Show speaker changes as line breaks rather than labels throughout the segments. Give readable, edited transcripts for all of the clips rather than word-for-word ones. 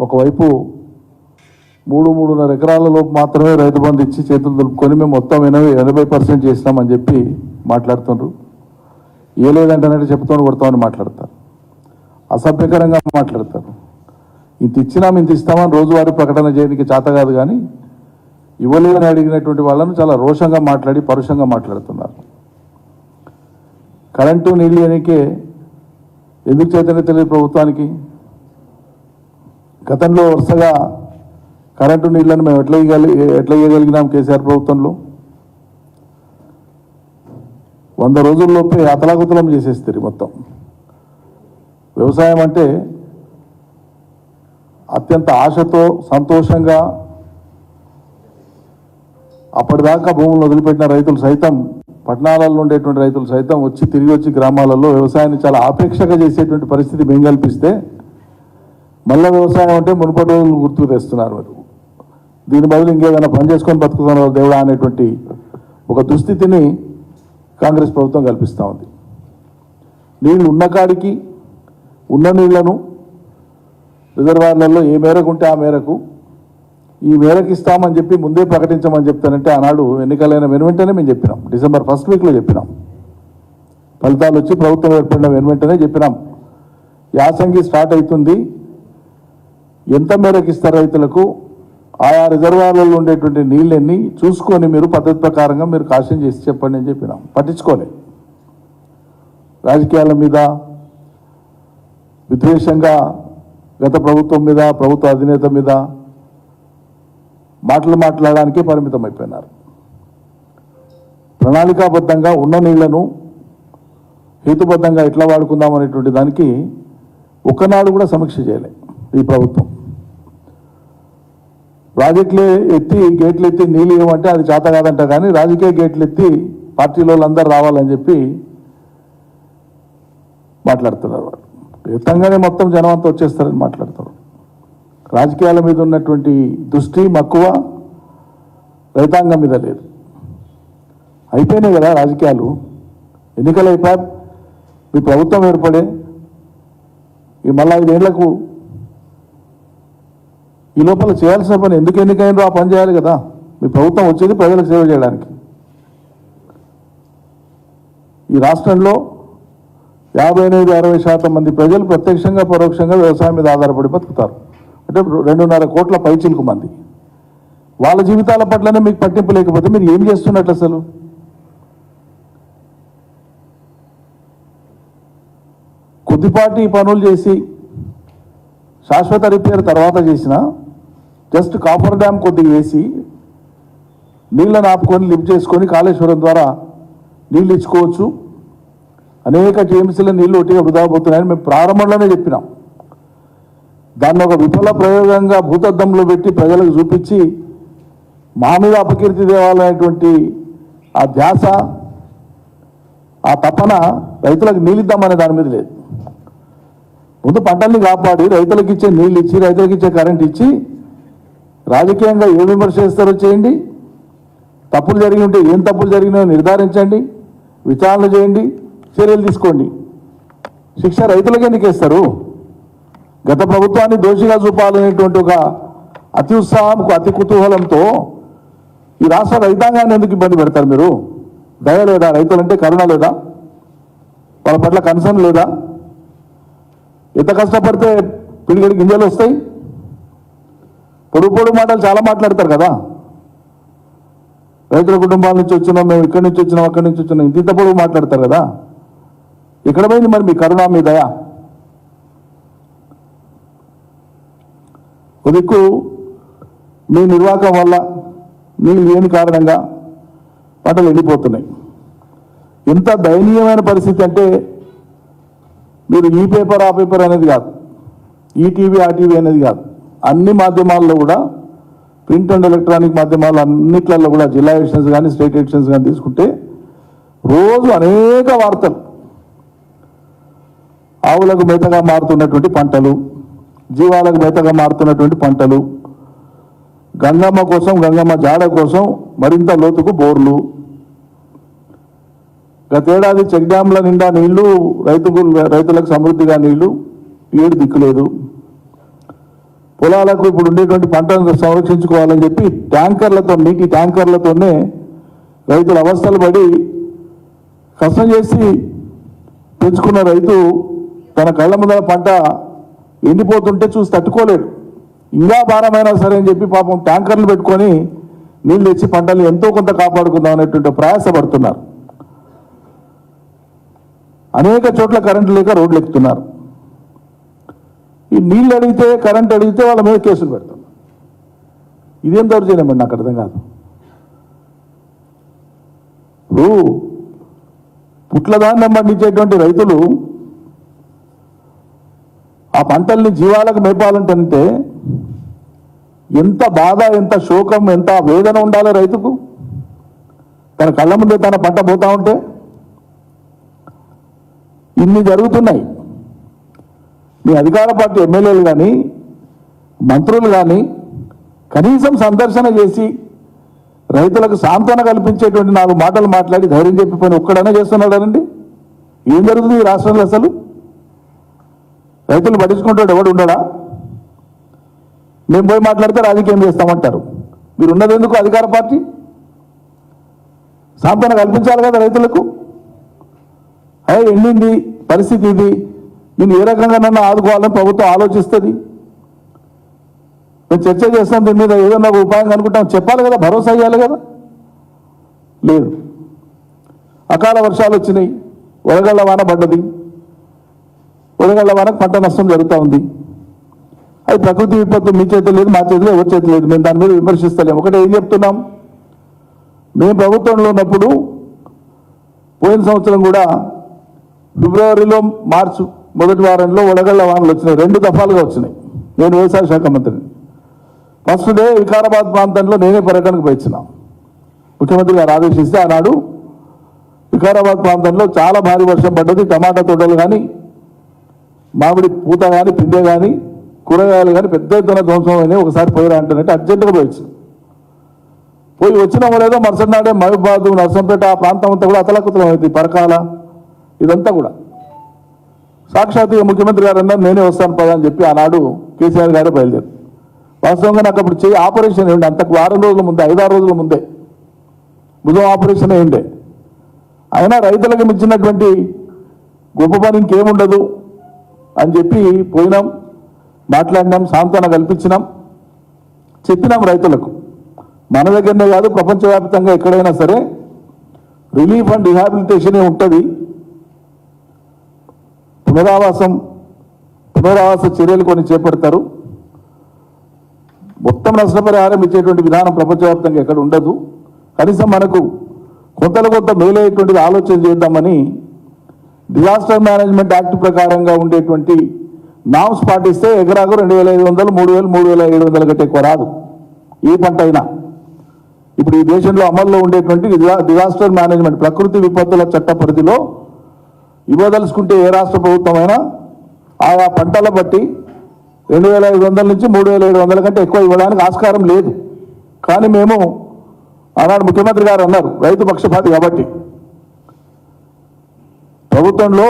ఒకవైపు 3-3.5 ఎకరాలలోపు మాత్రమే రైతు బంధు ఇచ్చి చేతులు దులుపుకొని మేము మొత్తం 80% చేసినామని చెప్పి మాట్లాడుతున్నారు. ఏ లేదంటే చెప్తామని కొడతామని మాట్లాడతారు, అసభ్యకరంగా మాట్లాడతారు. ఇంత ఇచ్చినాం ఇంత ఇస్తామని రోజువారీ ప్రకటన చేయడానికి చేత కాదు, కానీ ఇవ్వలేదని అడిగినటువంటి వాళ్ళను చాలా రోషంగా మాట్లాడి పరుషంగా మాట్లాడుతున్నారు. కరెంటు నీళ్ళు అనేకే ఎందుకు చేతనే తెలియదు ప్రభుత్వానికి. గతంలో వరుసగా కరెంటు నీళ్లను మేము ఎట్లా ఇవ్వగలిగినాం కేసీఆర్ ప్రభుత్వంలో? 100 రోజుల్లోపే అతలాకుతలం చేసేస్తారు మొత్తం. వ్యవసాయం అంటే అత్యంత ఆశతో సంతోషంగా అప్పటిదాకా భూములను వదిలిపెట్టిన రైతులు సైతం, పట్టణాలలో ఉండేటువంటి రైతులు సైతం తిరిగి వచ్చి గ్రామాలలో వ్యవసాయాన్ని చాలా ఆపేక్షగా చేసేటువంటి పరిస్థితి మేము కల్పిస్తే మళ్ళీ వ్యవసాయం అంటే మునుపటి రోజులు గుర్తుకు తెస్తున్నారు. మరి దీని బదులు ఇంకేదైనా పని చేసుకొని బతుకుతున్నారు దేవుడా అనేటువంటి ఒక దుస్థితిని కాంగ్రెస్ ప్రభుత్వం కల్పిస్తూ ఉంది. నీళ్లు ఉన్న కాడికి ఉన్న నీళ్లను రిజర్వాయర్లలో ఏ మేరకు ఉంటే ఆ మేరకు ఈ మేరకు ఇస్తామని చెప్పి ముందే ప్రకటించమని చెప్తానంటే ఆనాడు ఎన్నికలైన వెనువెంటనే మేము చెప్పినాం. డిసెంబర్ 1st వీక్లో చెప్పినాం. ఫలితాలు వచ్చి ప్రభుత్వం ఏర్పడిన వెనువెంటనే చెప్పినాం. యాసంగి స్టార్ట్ అవుతుంది, ఎంత మేరకు ఇస్తారు రైతులకు, ఆయా రిజర్వాయర్లలో ఉండేటువంటి నీళ్ళన్నీ చూసుకొని మీరు పద్ధతి ప్రకారంగా మీరు కాషన్ చేసి చెప్పండి అని చెప్పినాం. పట్టించుకోలే. రాజకీయాల మీద విద్వేషంగా గత ప్రభుత్వం మీద, ప్రభుత్వ అధినేత మీద మాట్లాడడానికే పరిమితం అయిపోయినారు. ప్రణాళికాబద్ధంగా ఉన్న నీళ్లను హేతుబద్ధంగా ఎట్లా వాడుకుందాం అనేటువంటి దానికి ఒక్కనాడు కూడా సమీక్ష చేయలే ఈ ప్రభుత్వం. ప్రాజెక్టులు ఎత్తి గేట్లు ఎత్తి నీళ్ళు ఇవ్వమంటే అది చేత కాదంట, కానీ రాజకీయ గేట్లు ఎత్తి పార్టీలో అందరూ రావాలని చెప్పి మాట్లాడుతున్నారు. వాళ్ళు ఎత్తంగానే మొత్తం జనం అంతా వచ్చేస్తారని మాట్లాడుతారు. రాజకీయాల మీద ఉన్నటువంటి దృష్టి మక్కువ రైతాంగం మీద లేదు. అయిపోయినాయి కదా రాజకీయాలు, ఎన్నికలు అయిపోయి మీ ప్రభుత్వం ఏర్పడే ఈ మళ్ళా 5 ఏళ్లకు ఈ లోపల చేయాల్సిన పని ఎందుకు ఎన్నికైనో ఆ పని చేయాలి కదా. మీ ప్రభుత్వం వచ్చేది ప్రజలకు సేవ చేయడానికి. ఈ రాష్ట్రంలో 58-60% మంది ప్రజలు ప్రత్యక్షంగా పరోక్షంగా వ్యవసాయం మీద ఆధారపడి బతుకుతారు. అంటే 2.5 కోట్ల పైచిలకు మంది. వాళ్ళ జీవితాల పట్లనే మీకు పట్టింపు లేకపోతే మీరు ఏం చేస్తున్నట్లు? అసలు కొద్దిపాటి పనులు చేసి శాశ్వత రిపేర్ తర్వాత చేసిన జస్ట్ కాఫర్ డ్యామ్ కొద్దిగా వేసి నీళ్ళని ఆపుకొని లిఫ్ట్ చేసుకొని కాళేశ్వరం ద్వారా నీళ్ళు ఇచ్చుకోవచ్చు. అనేక టీఎంసీల నీళ్ళు ఒట్టిగా వృధా పోతున్నాయని మేము ప్రారంభంలోనే చెప్పినాం. దాన్ని ఒక విఫల ప్రయోగంగా భూతద్దంలో పెట్టి ప్రజలకు చూపించి మా మీద అపకీర్తి తేవాలనేటువంటి ఆ ధ్యాస, ఆ తపన రైతులకు నీళ్ళిద్దామనే దాని మీద లేదు. ముందు పంటల్ని కాపాడి రైతులకు ఇచ్చే నీళ్ళు ఇచ్చి, రైతులకు ఇచ్చే కరెంట్ ఇచ్చి, రాజకీయంగా ఏ విమర్శ చేస్తారో చేయండి. తప్పులు జరిగి ఉంటే ఏం తప్పులు జరిగినాయో నిర్ధారించండి, విచారణ చేయండి, చర్యలు తీసుకోండి. శిక్ష రైతులకు ఎందుకు వేస్తారు? గత ప్రభుత్వాన్ని దోషిగా చూపాలనేటువంటి ఒక అతి ఉత్సాహంకు, అతి కుతూహలంతో ఈ రాష్ట్ర రైతాంగాన్ని ఎందుకు ఇబ్బంది పెడతారు మీరు? దయ లేదా? రైతులంటే కరుణ లేదా? వాళ్ళ పట్ల కన్సర్న్ లేదా? ఎంత కష్టపడితే పిడిగడి గింజలు వస్తాయి? పొడుగు మాటలు చాలా మాట్లాడతారు కదా. రైతుల కుటుంబాల నుంచి వచ్చినాం, మేము ఇక్కడి నుంచి వచ్చినాం, అక్కడి నుంచి వచ్చినాం, ఇంత పొడుగు మాట్లాడతారు కదా. ఎక్కడ పోయింది మరి మీ కరుణ, మీ దయ? కొద్దికు మీ నిర్వాహకం వల్ల, నీళ్ళు లేని కారణంగా పంటలు ఎండిపోతున్నాయి. ఎంత దయనీయమైన పరిస్థితి అంటే, మీరు ఈ పేపర్ ఆ పేపర్ అనేది కాదు, ఈ టీవీ ఆ టీవీ అనేది కాదు, అన్ని మాధ్యమాల్లో కూడా, ప్రింట్ అండ్ ఎలక్ట్రానిక్ మాధ్యమాలు అన్నిట్లలో కూడా, జిల్లా ఎడిషన్స్ కానీ స్టేట్ ఎడిషన్స్ కానీ తీసుకుంటే రోజు అనేక వార్తలు. ఆవులకు మేతగా మారుతున్నటువంటి పంటలు, జీవాలకు మేతగా మారుతున్నటువంటి పంటలు, గంగమ్మ కోసం, గంగమ్మ జాడ కోసం మరింత లోతుకు బోర్లు, గతేడాది చెక్ డ్యాంల నిండా నీళ్లు, రైతులకు సమృద్ధిగా నీళ్లు, ఏడు దిక్కులేదు. పొలాలకు ఇప్పుడు ఉండేటువంటి పంటలను సంరక్షించుకోవాలని చెప్పి ట్యాంకర్లతో, నీటి ట్యాంకర్లతోనే రైతులు అవస్థలు పడి కష్టం చేసి పెంచుకున్న రైతు తన కళ్ళ ముందర పంట ఎండిపోతుంటే చూసి తట్టుకోలేడు. ఇంకా భారమైనా సరే అని చెప్పి పాపం ట్యాంకర్లు పెట్టుకొని నీళ్ళు తెచ్చి పంటలు ఎంతో కొంత కాపాడుకుందాం అనేటువంటి ప్రయాసపడుతున్నారు. అనేక చోట్ల కరెంటు లేక రోడ్లు ఎక్కుతున్నారు. ఈ నీళ్ళు అడిగితే, కరెంట్ అడిగితే వాళ్ళ మీద కేసులు పెడుతున్నారు. ఇదేం దౌర్జన్యమండి, నాకు అర్థం కాదు. ఇప్పుడు పుట్లధాన్యం పండించేటువంటి రైతులు ఆ పంటల్ని జీవాలకు మేపాలంటే ఎంత బాధ, ఎంత శోకం, ఎంత వేదన ఉండాలి రైతుకు. తన కళ్ళ ముందే తన పంట పోతా ఉంటే ఇన్ని జరుగుతున్నాయి. మీ అధికార పార్టీ ఎమ్మెల్యేలు కానీ మంత్రులు కానీ కనీసం సందర్శన చేసి రైతులకు సాంత్వన కల్పించేటువంటి 4 మాటలు మాట్లాడి ధైర్యం చెప్పిపోయిన ఒక్కడైనా చేస్తున్నాడనండి? ఏం జరుగుతుంది ఈ రాష్ట్రంలో? అసలు రైతులు పట్టించుకుంటాడు ఎవడు ఉండడా? మేము పోయి మాట్లాడితే రాజకీయం చేస్తామంటారు. మీరు ఉన్నది ఎందుకు అధికార పార్టీ? సాంత్వన కల్పించాలి కదా రైతులకు. అదే ఎండింది పరిస్థితి, ఇది నేను ఏ రకంగా నన్ను ఆదుకోవాలని ప్రభుత్వం ఆలోచిస్తుంది. మేము చర్చ చేస్తాం, దీని మీద ఏదన్నా ఒక ఉపాయం కనుక్కుంటాం, చెప్పాలి కదా, భరోసా ఇవ్వాలి కదా. లేదు. అకాల వర్షాలు వచ్చినాయి, వడగళ్ల వాన పడ్డది, వడగళ్ల వానకు పంట నష్టం జరుగుతూ ఉంది. అది ప్రకృతి విపత్తు, మీ చేతి లేదు, మా చేతిలో ఎవరి చేతి లేదు. మేము దాని మీద విమర్శిస్తలేము. ఒకటే ఏం చెప్తున్నాం, మేము ప్రభుత్వంలో ఉన్నప్పుడు పోయిన సంవత్సరం కూడా ఫిబ్రవరిలో, మార్చి మొదటి వారంలో వడగళ్ల వానలు వచ్చినాయి. 2 దఫాలుగా వచ్చినాయి. నేను వ్యవసాయ శాఖ మంత్రిని. ఫస్ట్ డే వికారాబాద్ ప్రాంతంలో నేనే పర్యటనకు పోయిచ్చిన. ముఖ్యమంత్రి గారు ఆదేశిస్తే ఆనాడు వికారాబాద్ ప్రాంతంలో చాలా భారీ వర్షం పడ్డది. టమాటా తోటలు కానీ, మామిడి పూత కానీ, పిందె కానీ, కూరగాయలు కానీ పెద్ద ఎత్తున ధ్వంసం అయినాయి. ఒకసారి పోయిరా అంటున్నట్టు అర్జెంటుగా పోయిచ్చు. పోయి వచ్చినామో లేదో మరుసటి నాడే మహబూబాద్, నర్సంపేట ఆ ప్రాంతం అంతా కూడా అతలకుతలం అవుతుంది. పరకాల ఇదంతా కూడా సాక్షాత్తుగా ముఖ్యమంత్రి గారు అన్నారు నేనే వస్తాను పదా అని చెప్పి ఆనాడు కేసీఆర్ గారే బయలుదేరు. వాస్తవంగా నాకు అప్పుడు ఆపరేషన్ అయ్యింది. అంతకు 6 రోజుల ముందే, 5-6 రోజుల ముందే బుధం ఆపరేషన్ అయ్యిండే. అయినా రైతులకు మించినటువంటి గొప్ప పని ఇంకేముండదు అని చెప్పి పోయినాం, మాట్లాడినాం, సాంత్వన కల్పించినాం, చెప్పినాం రైతులకు. మన దగ్గరనే కాదు, ప్రపంచవ్యాప్తంగా ఎక్కడైనా సరే రిలీఫ్ అండ్ రిహాబిలిటేషన్ ఉంటుంది. పునరావాస చర్యలు కొన్ని చేపడతారు. మొత్తం నష్టపరిహారం ఇచ్చేటువంటి విధానం ప్రపంచవ్యాప్తంగా ఎక్కడ ఉండదు. కనీసం మనకు కొంత మేలయ్యేటువంటిది ఆలోచన చేద్దామని డిజాస్టర్ మేనేజ్మెంట్ యాక్ట్ ప్రకారంగా ఉండేటువంటి నామ్స్ పాటిస్తే ఎకరాకు 2,500, 3,000, 3,700 కంటే ఎక్కువ రాదు ఏ పంట అయినా. ఇప్పుడు ఈ దేశంలో అమల్లో ఉండేటువంటి డిజాస్టర్ మేనేజ్మెంట్ ప్రకృతి విపత్తుల చట్ట పరిధిలో ఇవ్వదలుచుకుంటే ఏ రాష్ట్ర ప్రభుత్వమైనా ఆయా పంటల బట్టి 2,500 నుంచి 3,700 కంటే ఎక్కువ ఇవ్వడానికి ఆస్కారం లేదు. కానీ మేము ఆనాడు ముఖ్యమంత్రి గారు అన్నారు రైతు పక్షపాతి కాబట్టి ప్రభుత్వంలో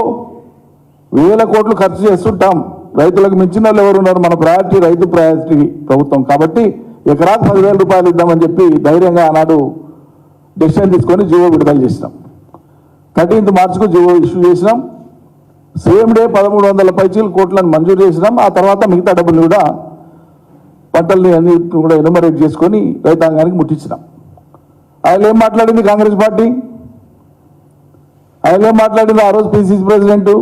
1,000 కోట్లు ఖర్చు చేస్తుంటాం. రైతులకు మించిన వాళ్ళు ఎవరు ఉన్నారు? మన ప్రయారిటీ రైతు ప్రయారిటీ ప్రభుత్వం కాబట్టి ఎకరాకు 10,000 రూపాయలు ఇద్దామని చెప్పి ధైర్యంగా ఆనాడు డెసిషన్ తీసుకొని జీవో విడుదల చేసినాం. 13th మార్చికు జీవో ఇష్యూ చేసినాం. సేమ్ డే 1,300 పైచీల కోట్లను మంజూరు చేసినాం. ఆ తర్వాత మిగతా డబ్బులు కూడా పంటల్ని అన్ని కూడా ఎనుమరేట్ చేసుకొని రైతాంగానికి ముట్టించినాం. ఆయన ఏం మాట్లాడింది కాంగ్రెస్ పార్టీ? ఆయన ఏం మాట్లాడింది? ఆ రోజు పిసిసి ప్రెసిడెంట్,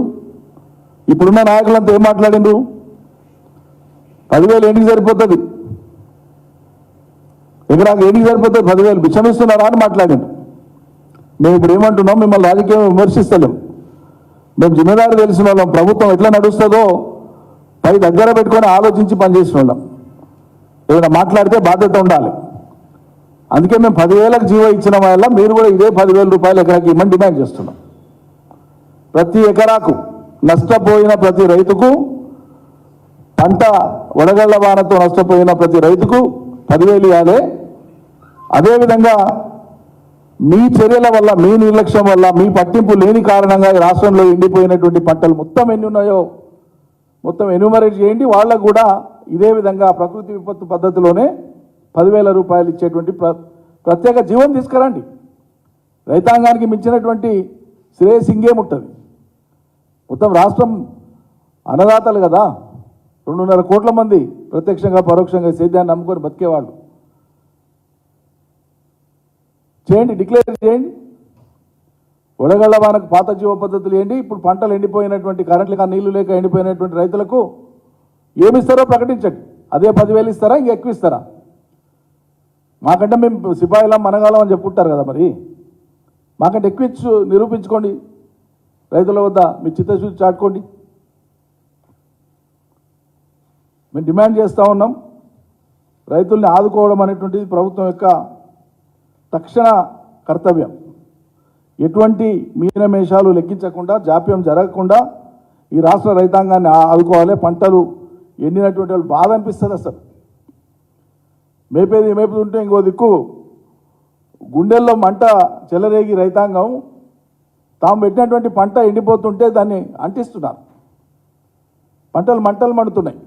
ఇప్పుడున్న నాయకులంతా ఏం మాట్లాడిండ్రు? 10,000 ఏంటికి సరిపోతుంది, ఎకరాకు ఏంటికి సరిపోతుంది, 10,000 బిచ్చమిస్తున్నారా అని మాట్లాడిండు. మేము ఇప్పుడు ఏమంటున్నాం, మిమ్మల్ని రాజకీయం విమర్శిస్తలేం. మేము జిమ్మేదారు తెలిసిన వాళ్ళం. ప్రభుత్వం ఎట్లా నడుస్తుందో పై దగ్గర పెట్టుకొని ఆలోచించి పనిచేసిన వాళ్ళం. ఏదైనా మాట్లాడితే బాధ్యత ఉండాలి. అందుకే మేము 10,000కు జీవో ఇచ్చిన వల్ల మీరు కూడా ఇదే 10,000 రూపాయలు ఎకరాకి ఇవ్వమని డిమాండ్ చేస్తున్నాం. ప్రతి ఎకరాకు నష్టపోయిన ప్రతి రైతుకు, పంట వడగళ్ల వానతో నష్టపోయిన ప్రతి రైతుకు 10,000 ఇవ్వాలి. అదేవిధంగా మీ చర్యల వల్ల, మీ నిర్లక్ష్యం వల్ల, మీ పట్టింపు లేని కారణంగా ఈ రాష్ట్రంలో ఎండిపోయినటువంటి పంటలు మొత్తం ఎన్ని ఉన్నాయో మొత్తం ఎన్యూమరేట్ చేయండి. వాళ్ళకు కూడా ఇదే విధంగా ప్రకృతి విపత్తు పద్ధతిలోనే 10,000 రూపాయలు ఇచ్చేటువంటి ప్రత్యేక జీవనం తీసుకురండి. రైతాంగానికి మించినటువంటి శ్రేయస్ ఇంకేముంటుంది? మొత్తం రాష్ట్రం అన్నదాతలు కదా, 2.5 కోట్ల మంది ప్రత్యక్షంగా పరోక్షంగా సేద్యాన్ని నమ్ముకొని బతికేవాళ్ళు. చేయండి, డిక్లేర్ చేయండి. వడగళ్ల వానకు పాత జీవ పద్ధతులు ఏంటి, ఇప్పుడు పంటలు ఎండిపోయినటువంటి కరెంట్ లేక నీళ్లు లేక ఎండిపోయినటువంటి రైతులకు ఏమిస్తారో ప్రకటించండి. అదే 10,000 ఇస్తారా, ఇంకా ఎక్కువ ఇస్తారా? మాకంటే మేము సిపాయిలం మనగాలం అని చెప్పుకుంటారు కదా, మరి మాకంటే ఎక్కువ ఇచ్చు నిరూపించుకోండి. రైతుల వద్ద మీ చిత్తశుద్ధి చాటుకోండి. మేము డిమాండ్ చేస్తూ ఉన్నాం, రైతుల్ని ఆదుకోవడం అనేటువంటిది ప్రభుత్వం యొక్క తక్షణ కర్తవ్యం. ఎటువంటి మీనమేషాలు లెక్కించకుండా, జాప్యం జరగకుండా ఈ రాష్ట్ర రైతాంగాన్ని ఆదుకోవాలి. పంటలు ఎండినటువంటి వాళ్ళు బాధ అనిపిస్తుంది. అసలు మేపుతుంటే ఇంకో దిక్కు గుండెల్లో మంట చెలరేగి రైతాంగం తాము పెట్టినటువంటి పంట ఎండిపోతుంటే దాన్ని అంటిస్తున్నారు. మంటలు మండుతున్నాయి.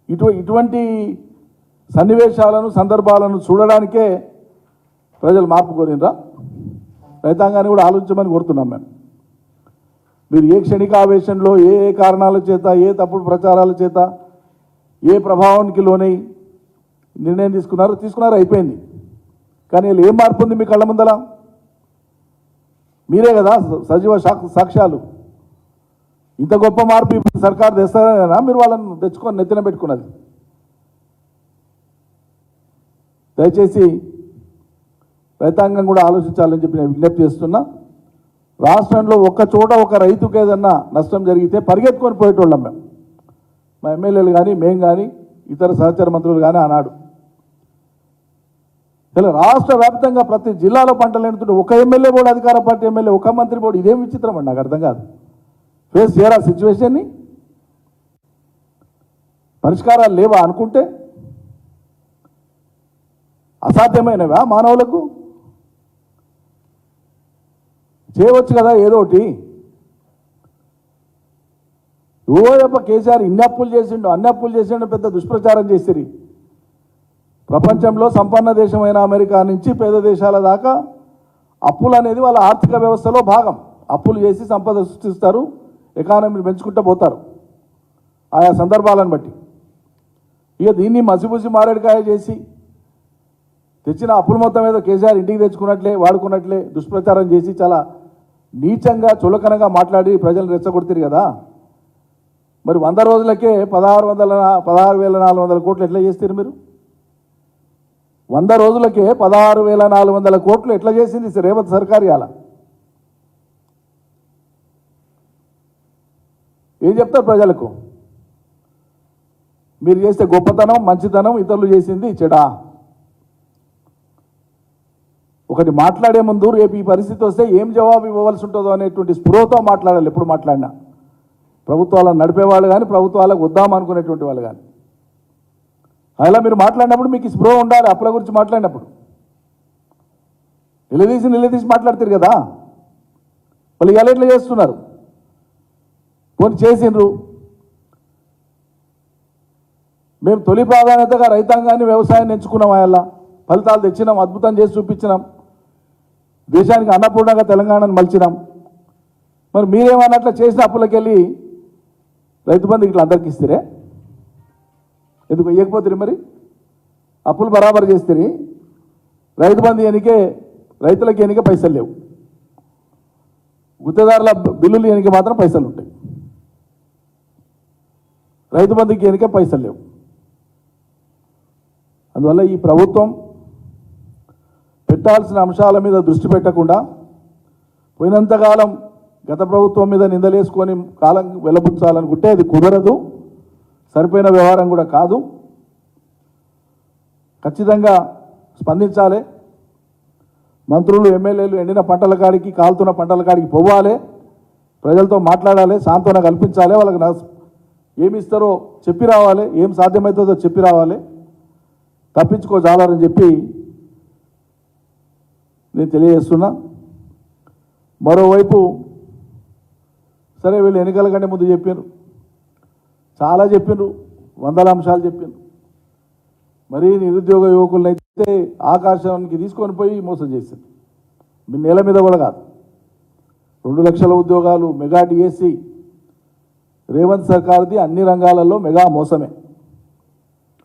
ఇటువంటి సన్నివేశాలను, సందర్భాలను చూడడానికే ప్రజలు మార్పు కోరినరా? రైతాంగాన్ని కూడా ఆలోచించమని కోరుతున్నాం మేము. మీరు ఏ క్షణికావేశంలో ఏ కారణాల చేత, ఏ తప్పుడు ప్రచారాల చేత, ఏ ప్రభావానికి లోనై నిర్ణయం తీసుకున్నారు, అయిపోయింది. కానీ వీళ్ళు ఏం మార్పు ఉంది మీ కళ్ళ ముందల? మీరే కదా సజీవ సాక్ష్యాలు. ఇంత గొప్ప మార్పు ఇప్పుడు సర్కారు తెస్తారనేనా మీరు వాళ్ళని తెచ్చుకొని నెత్తిన పెట్టుకున్నది? దయచేసి రైతాంగం కూడా ఆలోచించాలని చెప్పి నేను విజ్ఞప్తి చేస్తున్నా. రాష్ట్రంలో ఒక్క చోట ఒక రైతుకు ఏదన్నా నష్టం జరిగితే పరిగెత్తుకొని పోయేటోళ్ళం మేము, మా ఎమ్మెల్యేలు కానీ, మేము కానీ, ఇతర సహచర మంత్రులు కానీ. ఆనాడు ఇలా రాష్ట్ర వ్యాప్తంగా ప్రతి జిల్లాలో పంటలు ఎండుతుంటే ఒక ఎమ్మెల్యే బోర్డు, అధికార పార్టీ ఎమ్మెల్యే, ఒక మంత్రి బోర్డు, ఇదేం విచిత్రం అండి, నాకు అర్థం కాదు. ఫేస్ చేయరా సిచ్యువేషన్ని? పరిష్కారాలు లేవా అనుకుంటే? అసాధ్యమైనవా మానవులకు? చేయవచ్చు కదా ఏదో ఒకటి. ఓయప్ప కేసీఆర్ ఇన్ని అప్పులు చేసిండు, అన్ని అప్పులు చేసిండు, పెద్ద దుష్ప్రచారం చేసిరి. ప్రపంచంలో సంపన్న దేశమైన అమెరికా నుంచి పేద దేశాల దాకా అప్పులు అనేది వాళ్ళ ఆర్థిక వ్యవస్థలో భాగం. అప్పులు చేసి సంపద సృష్టిస్తారు, ఎకానమీని పెంచుకుంటూ పోతారు ఆయా సందర్భాలను బట్టి. ఇక దీన్ని మసిబుసి మారేడుకాయ చేసి తెచ్చిన అప్పుల మొత్తం ఏదో కేసీఆర్ ఇంటికి తెచ్చుకున్నట్లే, వాడుకున్నట్లే దుష్ప్రచారం చేసి చాలా నీచంగా చులకనగా మాట్లాడి ప్రజలను రెచ్చగొడుతుంది కదా. మరి 100 రోజులకే 16,400 కోట్లు ఎట్లా చేస్తారు మీరు? 100 రోజులకే 16,400 కోట్లు ఎట్లా చేసింది రేవంత్ సర్కార్? ఇవాళ ఏం చెప్తారు ప్రజలకు? మీరు చేస్తే గొప్పతనం, మంచితనం, ఇతరులు చేసింది చెడా? ఒకటి మాట్లాడే ముందు రేపు ఈ పరిస్థితి వస్తే ఏం జవాబు ఇవ్వవలసి ఉంటుందో అనేటువంటి స్పృహతో మాట్లాడాలి. ఎప్పుడు మాట్లాడినా ప్రభుత్వాలను నడిపేవాళ్ళు కానీ, ప్రభుత్వాలకు వద్దామనుకునేటువంటి వాళ్ళు కానీ. అలా మీరు మాట్లాడినప్పుడు మీకు స్పృహ ఉండాలి. అప్పుల గురించి మాట్లాడినప్పుడు నిలదీసి మాట్లాడతారు కదా. వాళ్ళు ఇలా ఎట్లా చేస్తున్నారు? కొన్ని చేసిండ్రు. మేము తొలి ప్రాధాన్యతగా రైతాంగాన్ని, వ్యవసాయాన్ని ఎంచుకున్నాం. అలా ఫలితాలు తెచ్చినాం, అద్భుతం చేసి చూపించినాం, దేశానికి అన్నపూర్ణంగా తెలంగాణను మలిచినాం. మరి మీరేమన్నట్లా చేసిన అప్పులకి వెళ్ళి రైతు బంధు ఇట్లా అందరికి ఇస్తారే? ఎందుకు ఇవ్వకపోతే? మరి అప్పులు బరాబర్ చేస్తే రైతు బంధు ఎనికే, రైతులకి ఎనికే పైసలు లేవు, గుత్తేదారుల బిల్లులు ఎనికే మాత్రం పైసలు ఉంటాయి. రైతు బంధుకి ఎనికే పైసలు లేవు. అందువల్ల ఈ ప్రభుత్వం పెట్టాల్సిన అంశాల మీద దృష్టి పెట్టకుండా పోయినంతకాలం గత ప్రభుత్వం మీద నిందలేసుకొని కాలం వెలబుచ్చాలనుకుంటే అది కుదరదు, సరిపోయిన వ్యవహారం కూడా కాదు. ఖచ్చితంగా స్పందించాలి. మంత్రులు, ఎమ్మెల్యేలు ఎండిన పంటల కాడికి, కాలుతున్న పంటల కాడికి పోవాలి, ప్రజలతో మాట్లాడాలి, సాంత్వన కల్పించాలి, వాళ్ళకి ఏమి ఇస్తారో చెప్పి రావాలి, ఏం సాధ్యమవుతుందో చెప్పి రావాలి, తప్పించుకోజాలని చెప్పి నేను తెలియజేస్తున్నా. మరోవైపు సరే వీళ్ళు ఎన్నికల కంటే ముందు చెప్పారు, చాలా చెప్పినారు, వందల అంశాలు చెప్పింది. మరీ నిరుద్యోగ యువకులనైతే ఆకాశానికి తీసుకొని పోయి మోసం చేసింది. మీ నేల మీద కూడా కాదు. 2 లక్షల ఉద్యోగాలు మెగా డిఎస్సి రేవంత్ సర్కార్ది అన్ని రంగాలలో మెగా మోసమే,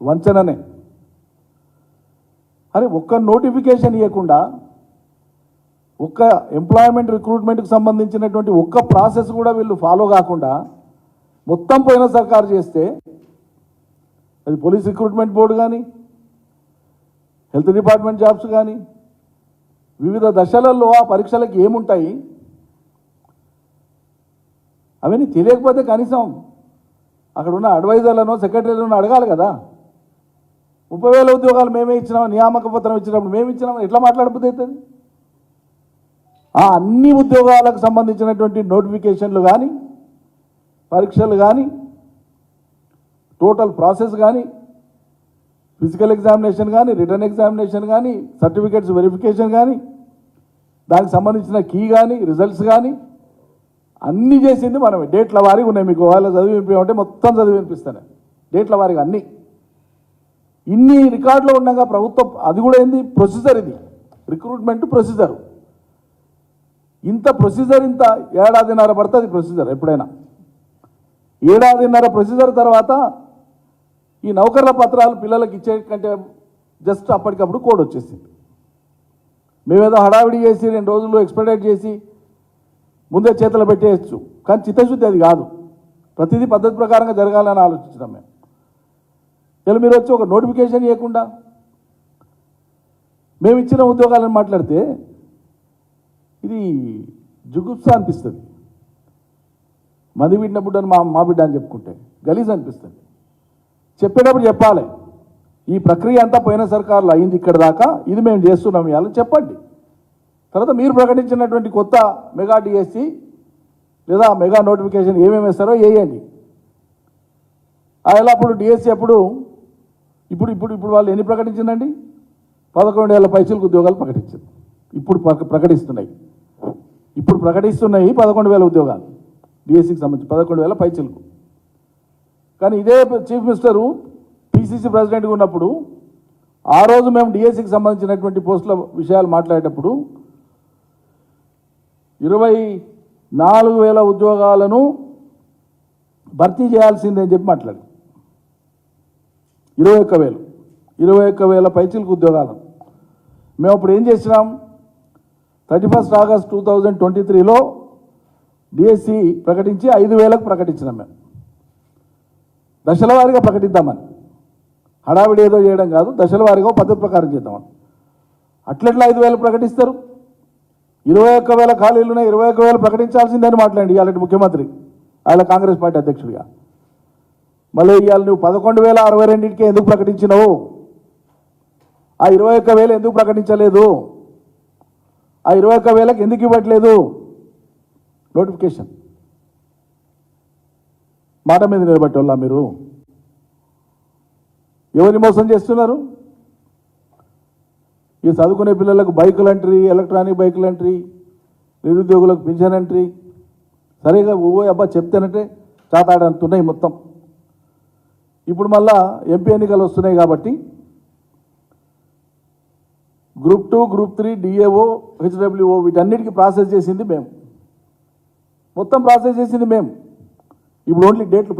వంచననే. అరే ఒక్క నోటిఫికేషన్ ఇవ్వకుండా, ఒక్క ఎంప్లాయ్మెంట్ రిక్రూట్మెంట్కి సంబంధించినటువంటి ఒక్క ప్రాసెస్ కూడా వీళ్ళు ఫాలో కాకుండా మొత్తం పోయిన సర్కారు చేస్తే, అది పోలీస్ రిక్రూట్మెంట్ బోర్డు కానీ, హెల్త్ డిపార్ట్మెంట్ జాబ్స్ కానీ, వివిధ దశలలో ఆ పరీక్షలకు ఏముంటాయి అవన్నీ తెలియకపోతే కనీసం అక్కడ ఉన్న అడ్వైజర్లను సెక్రటరీలను అడగాలి కదా. 30,000 ఉద్యోగాలు మేమే ఇచ్చినాం, నియామక పత్రం ఇచ్చినప్పుడు మేము ఇచ్చినాం, ఎట్లా మాట్లాడబోతే అవుతుంది? ఆ అన్ని ఉద్యోగాలకు సంబంధించినటువంటి నోటిఫికేషన్లు కానీ, పరీక్షలు కానీ, టోటల్ ప్రాసెస్ కానీ, ఫిజికల్ ఎగ్జామినేషన్ కానీ, రిటర్న్ ఎగ్జామినేషన్ కానీ, సర్టిఫికేట్స్ వెరిఫికేషన్ కానీ, దానికి సంబంధించిన కీ కానీ, రిజల్ట్స్ కానీ అన్నీ చేసింది మనమే. డేట్ల వారీగా ఉన్నాయి. మీకు వాళ్ళ చదివి వినిపించమంటే మొత్తం చదివి వినిపిస్తాను. డేట్ల వారీగా అన్నీ. ఇన్ని రికార్డులో ఉండగా ప్రభుత్వం అది కూడా ఏంది ప్రొసీజర్, ఇది రిక్రూట్మెంట్ ప్రొసీజర్. ఇంత ప్రొసీజర్, ఇంత ఏడాదిన్నర పడుతుంది ప్రొసీజర్. ఎప్పుడైనా ఏడాదిన్నర ప్రొసీజర్ తర్వాత ఈ నౌకర్ల పత్రాలు పిల్లలకు ఇచ్చే కంటే జస్ట్ అప్పటికప్పుడు కోడ్ వచ్చేసింది. మేమేదో హడావిడి చేసి 2 రోజుల్లో ఎక్స్పెడైట్ చేసి ముందే చేతులు పెట్టేయచ్చు, కానీ చిత్తశుద్ధి అది కాదు. ప్రతిదీ పద్ధతి ప్రకారంగా జరగాలని ఆలోచించినాం మేము. ఇలా మీరు వచ్చి ఒక నోటిఫికేషన్ ఇవ్వకుండా మేము ఇచ్చిన ఉద్యోగాలను మాట్లాడితే ఇది జుగుప్స అనిపిస్తుంది. మంది బిడ్డ బుడ్డని మా బిడ్డ అని చెప్పుకుంటే గలీజ్ అనిపిస్తుంది. చెప్పేటప్పుడు చెప్పాలి, ఈ ప్రక్రియ అంతా పోయిన సర్కారులో అయింది ఇక్కడ దాకా, ఇది మేము చేస్తున్నాం ఇవాళ చెప్పండి. తర్వాత మీరు ప్రకటించినటువంటి కొత్త మెగా డిఎస్సి లేదా మెగా నోటిఫికేషన్ ఏమేమి ఇస్తారో వేయండి. అలా అప్పుడు డిఎస్సి అప్పుడు ఇప్పుడు వాళ్ళు ఎన్ని ప్రకటించిందండి? 11,000 పైసలకు ఉద్యోగాలు ప్రకటించింది. ఇప్పుడు ప్రకటిస్తున్నాయి 11,000 ఉద్యోగాలు డిఎస్సికి సంబంధించి 11,000 పైసలకు. కానీ ఇదే చీఫ్ మినిస్టరు పిసిసి ప్రెసిడెంట్గా ఉన్నప్పుడు ఆ రోజు మేము డిఎస్సికి సంబంధించినటువంటి పోస్టుల విషయాలు మాట్లాడేటప్పుడు 24,000 ఉద్యోగాలను భర్తీ చేయాల్సిందని చెప్పి మాట్లాడు. 21,000 పైచీలకు ఉద్యోగాలు మేము అప్పుడు ఏం చేసినాం? 31 ఆగస్ట్ 2023లో డిఎస్సి ప్రకటించి 5,000కు ప్రకటించినాం. మేము దశల వారీగా ప్రకటిద్దామని, హడావిడి ఏదో చేయడం కాదు, దశల వారీగా పద్ధతి ప్రకారం చేద్దామని. అట్లెట్లా 5,000 ప్రకటిస్తారు? 21,000 ఖాళీలు ఉన్నాయి, 21,000 ప్రకటించాల్సిందని మాట్లాడి ఇవాళ ముఖ్యమంత్రి, ఆయన కాంగ్రెస్ పార్టీ అధ్యక్షుడిగా. మళ్ళీ ఇవాళ నువ్వు 11,062కే ఎందుకు ప్రకటించినావు? ఆ 21,000 ఎందుకు ప్రకటించలేదు? ఆ 21,000కి ఎందుకు ఇవ్వట్లేదు నోటిఫికేషన్? మాట మీద నిలబెట్టోళ్ళ మీరు? ఎవరిని మోసం చేస్తున్నారు? ఈ చదువుకునే పిల్లలకు బైకులు ఎంట్రీ, ఎలక్ట్రానిక్ బైకులు ఎంట్రీ, నిరుద్యోగులకు పింఛన్ ఎంట్రీ, సరిగా అబ్బా చెప్తేనంటే చాతాడంతున్నాయి మొత్తం. ఇప్పుడు మళ్ళా ఎంపీ ఎన్నికలు వస్తున్నాయి కాబట్టి గ్రూప్ 2, గ్రూప్ 3, డిఏఓ, హెచ్డబ్ల్యూఓ వీటన్నిటికీ ప్రాసెస్ చేసింది మేము, మొత్తం ప్రాసెస్ చేసింది మేము. ఇప్పుడు ఓన్లీ డేట్లు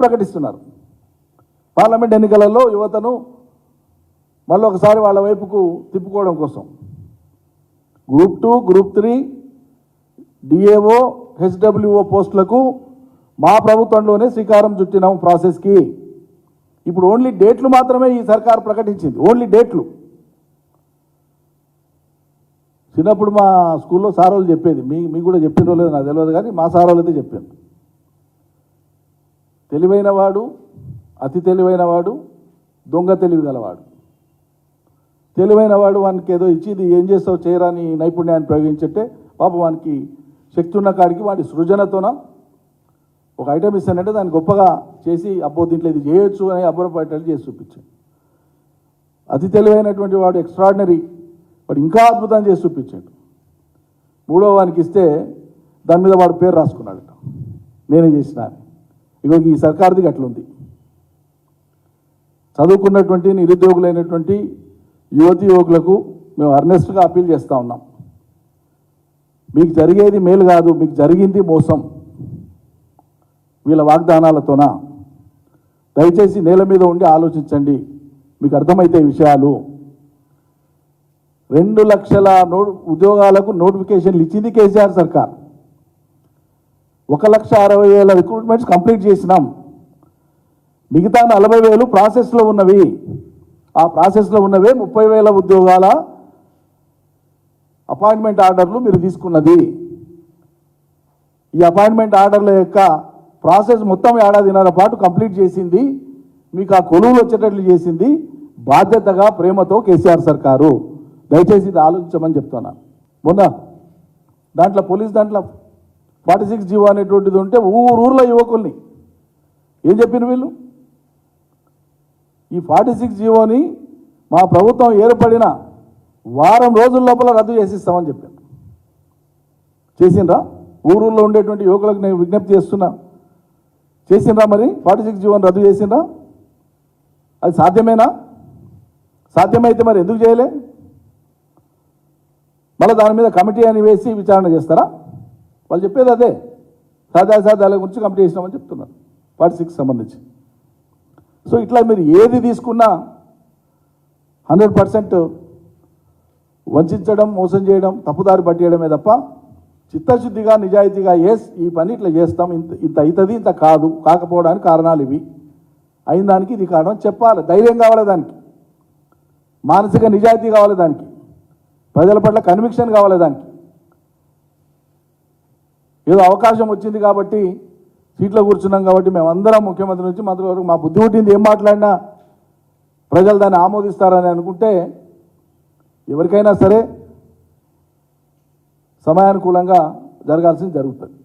ప్రకటిస్తున్నారు. పార్లమెంట్ ఎన్నికలలో యువతను మళ్ళీ ఒకసారి వాళ్ళ వైపుకు తిప్పుకోవడం కోసం గ్రూప్ 2, గ్రూప్ 3, డిఏఓ, హెచ్డబ్ల్యూఓ పోస్టులకు మా ప్రభుత్వంలోనే శ్రీకారం చుట్టినాం ప్రాసెస్కి. ఇప్పుడు ఓన్లీ డేట్లు మాత్రమే ఈ సర్కార్ ప్రకటించింది, ఓన్లీ డేట్లు. చిన్నప్పుడు మా స్కూల్లో సారోళ్ళు చెప్పేది, మీకు కూడా చెప్పినో లేదు నాకు తెలియదు, కానీ మా సారోళ్ళు అయితే చెప్పాను, తెలివైనవాడు, అతి తెలివైనవాడు, దొంగ తెలివి గలవాడు. తెలివైనవాడు వానికి ఏదో ఇచ్చి ఇది ఏం చేస్తావు చేయరాని నైపుణ్యాన్ని ప్రయోగించే పాప వానికి శక్తి ఉన్న కాడికి వాడి సృజనతోన ఒక ఐటమ్ ఇస్తానంటే దాన్ని గొప్పగా చేసి అబ్బో దీంట్లో ఇది చేయొచ్చు అని అబ్బురపడేటట్టు చేసి చూపించాడు. అతి తెలివైనటువంటి వాడు ఎక్స్ట్రాడినరీ, వాడు ఇంకా అద్భుతం చేసి చూపించాడు. 3వ వానికి ఇస్తే దాని మీద వాడు పేరు రాసుకున్నాడు, నేనే చేసిన. ఇగో ఈ సర్కార్ది అట్లుంది. చదువుకున్నటువంటి నిరుద్యోగులైనటువంటి యువతి యువకులకు మేము అర్నెస్ట్గా అప్పీల్ చేస్తూ ఉన్నాం. మీకు జరిగేది మేలు కాదు, మీకు జరిగింది మోసం వీళ్ళ వాగ్దానాలతోన. దయచేసి నేల మీద ఉండి ఆలోచించండి, మీకు అర్థమైతే విషయాలు. 2 లక్షల ఉద్యోగాలకు నోటిఫికేషన్లు ఇచ్చింది కేసీఆర్ సర్కార్. 1,60,000 రిక్రూట్మెంట్స్ కంప్లీట్ చేసినాం. మిగతా 40,000 ప్రాసెస్లో ఉన్నవి. ఆ ప్రాసెస్లో ఉన్నవే 30,000 ఉద్యోగాల అపాయింట్మెంట్ ఆర్డర్లు మీరు తీసుకున్నది. ఈ అపాయింట్మెంట్ ఆర్డర్ల యొక్క ప్రాసెస్ మొత్తం 1.5 ఏడాది పాటు కంప్లీట్ చేసింది. మీకు ఆ కొలువులు వచ్చేటట్లు చేసింది బాధ్యతగా ప్రేమతో కేసీఆర్ సర్కారు. దయచేసి ఇది ఆలోచించమని చెప్తున్నాను. మొన్న దాంట్లో పోలీస్ దాంట్లో 46 జీవో అనేటువంటిది ఉంటే ఊర్లో యువకుల్ని ఏం చెప్పిన వీళ్ళు, ఈ 46 జీవోని మా ప్రభుత్వం ఏర్పడిన వారం రోజుల లోపల రద్దు చేసిస్తామని చెప్పాను. చేసిండ్రా? ఊరూరులో ఉండేటువంటి యువకులకు నేను విజ్ఞప్తి చేస్తున్నా, చేసిండ్రా? మరి 46 జీవోని రద్దు చేసిండ్రా? అది సాధ్యమేనా? సాధ్యమైతే మరి ఎందుకు చేయలే? మళ్ళీ దాని మీద కమిటీ అని వేసి విచారణ చేస్తారా? వాళ్ళు చెప్పేది అదే, సాధ్యాసాధ్యాల గురించి కమిటీ చేసినామని చెప్తున్నారు 46 సంబంధించి. సో ఇట్లా మీరు ఏది తీసుకున్నా 100% వంచడం, మోసం చేయడం, తప్పుదారి పట్టేయడమే తప్ప చిత్తశుద్ధిగా నిజాయితీగా ఈ పని ఇట్లా చేస్తాం, ఇంత అవుతుంది, ఇంత కాదు, కాకపోవడానికి కారణాలు ఇవి, అయిన దానికి ఇది కారణం చెప్పాలి. ధైర్యం కావాలి దానికి, మానసిక నిజాయితీ కావాలి దానికి, ప్రజల పట్ల కన్విక్షన్ కావాలి దానికి. ఏదో అవకాశం వచ్చింది కాబట్టి సీట్లో కూర్చున్నాం కాబట్టి మేమందరం ముఖ్యమంత్రి నుంచి మంత్రి వరకు మా బుద్ధి పుట్టింది ఏం మాట్లాడినా ప్రజలు దాన్ని ఆమోదిస్తారని అనుకుంటే ఎవరికైనా సరే సమయానుకూలంగా జరగాల్సింది జరుగుతుంది.